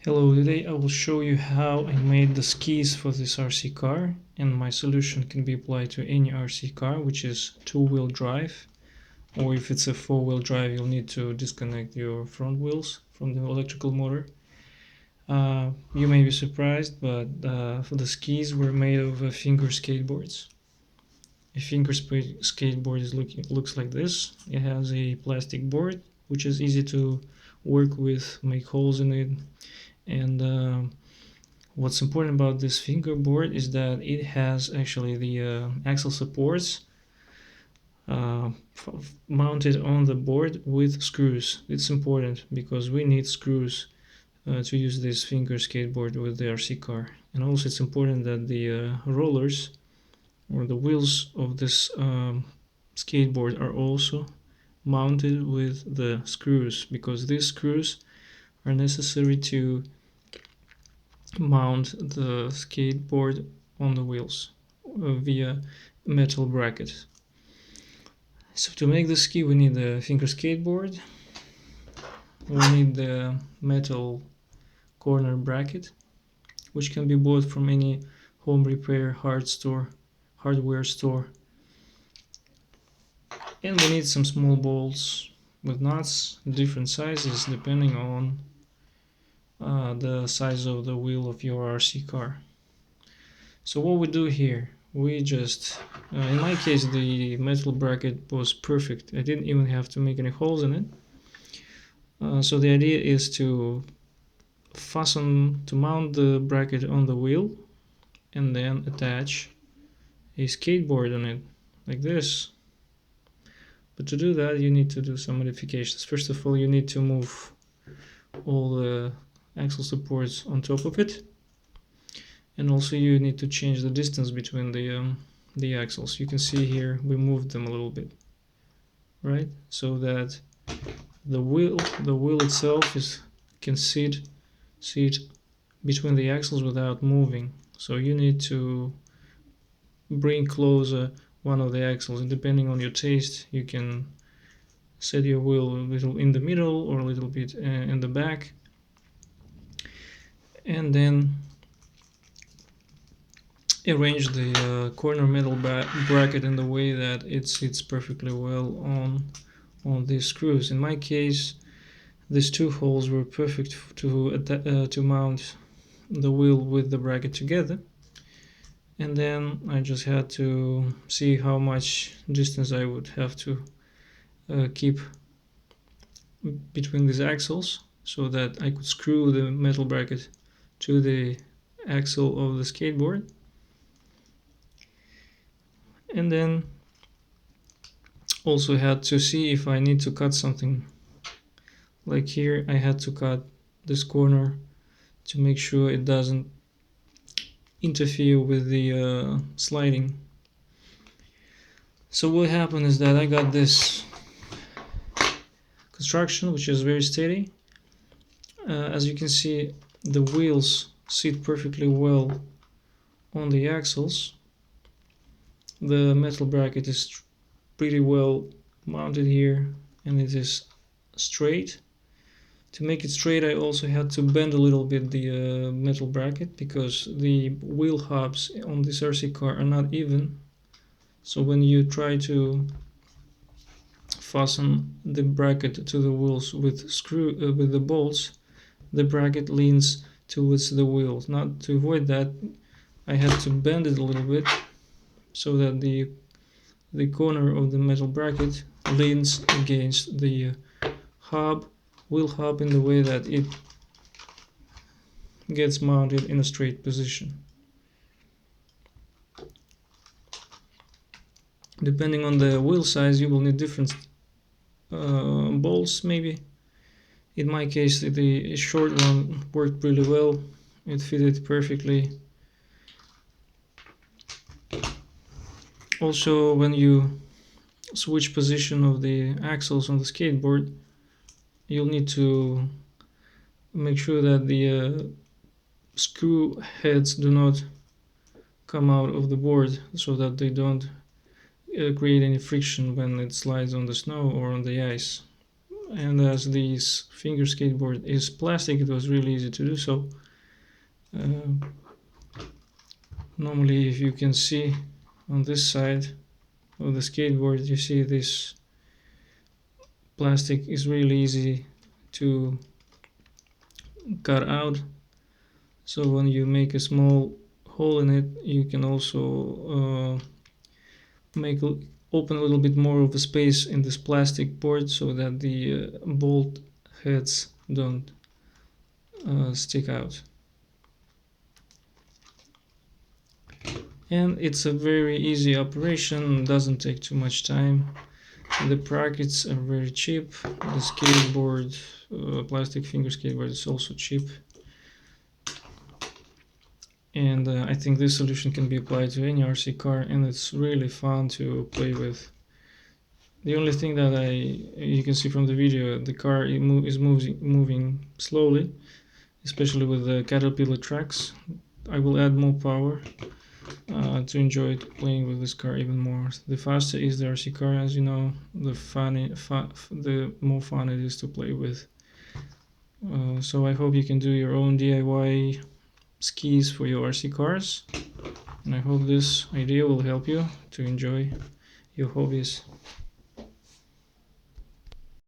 Hello, today I will show you how I made the skis for this RC car, and my solution can be applied to any RC car which is two-wheel drive, or if it's a four-wheel drive you'll need to disconnect your front wheels from the electrical motor. You may be surprised, but for the skis were made of finger skateboards. A finger skateboard looks like this. It has a plastic board which is easy to work with, make holes in it, and what's important about this fingerboard is that it has actually the axle supports mounted on the board with screws. It's important because we need screws to use this finger skateboard with the RC car. And also it's important that the rollers or the wheels of this skateboard are also mounted with the screws, because these screws are necessary to mount the skateboard on the wheels via metal bracket. So to make the ski we need the finger skateboard, we need the metal corner bracket, which can be bought from any home repair hardware store, and we need some small bolts with nuts, different sizes depending on the size of the wheel of your RC car. So what we do here, we just, in my case the metal bracket was perfect. I didn't even have to make any holes in it. So the idea is to mount the bracket on the wheel and then attach a skateboard on it, like this. But to do that you need to do some modifications. First of all, you need to move all the axle supports on top of it, and also you need to change the distance between the axles. You can see here we moved them a little bit, right, so that the wheel itself can sit between the axles without moving. So you need to bring closer one of the axles, and depending on your taste you can set your wheel a little in the middle or a little bit in the back, and then arrange the corner metal bracket in the way that it sits perfectly well on these screws. In my case, these two holes were perfect to mount the wheel with the bracket together, and then I just had to see how much distance I would have to keep between these axles so that I could screw the metal bracket to the axle of the skateboard. And then also had to see if I need to cut something. Like here I had to cut this corner to make sure it doesn't interfere with the sliding. So what happened is that I got this construction which is very steady. As you can see, the wheels sit perfectly well on the axles. The metal bracket is pretty well mounted here, and it is straight. To make it straight I also had to bend a little bit the metal bracket, because the wheel hubs on this RC car are not even. So when you try to fasten the bracket to the wheels with the bolts, the bracket leans towards the wheels. Not to avoid that, I had to bend it a little bit so that the corner of the metal bracket leans against the wheel hub in the way that it gets mounted in a straight position. Depending on the wheel size you will need different bolts maybe. In my case the short one worked really well, it fitted perfectly. Also, when you switch position of the axles on the skateboard, you'll need to make sure that the screw heads do not come out of the board, so that they don't create any friction when it slides on the snow or on the ice. and as this finger skateboard is plastic, it was really easy to do so. Normally, if you can see on this side of the skateboard, you see this plastic is really easy to cut out. So when you make a small hole in it, you can also open a little bit more of a space in this plastic board so that the bolt heads don't stick out. And it's a very easy operation, doesn't take too much time. The brackets are very cheap. The skateboard, plastic finger skateboard, is also cheap. And I think this solution can be applied to any RC car, and it's really fun to play with. The only thing that you can see from the video, the car is moving slowly, especially with the caterpillar tracks. I will add more power to enjoy playing with this car even more. The faster is the RC car, as you know, the more fun it is to play with. So I hope you can do your own DIY skis for your RC cars, and I hope this idea will help you to enjoy your hobbies.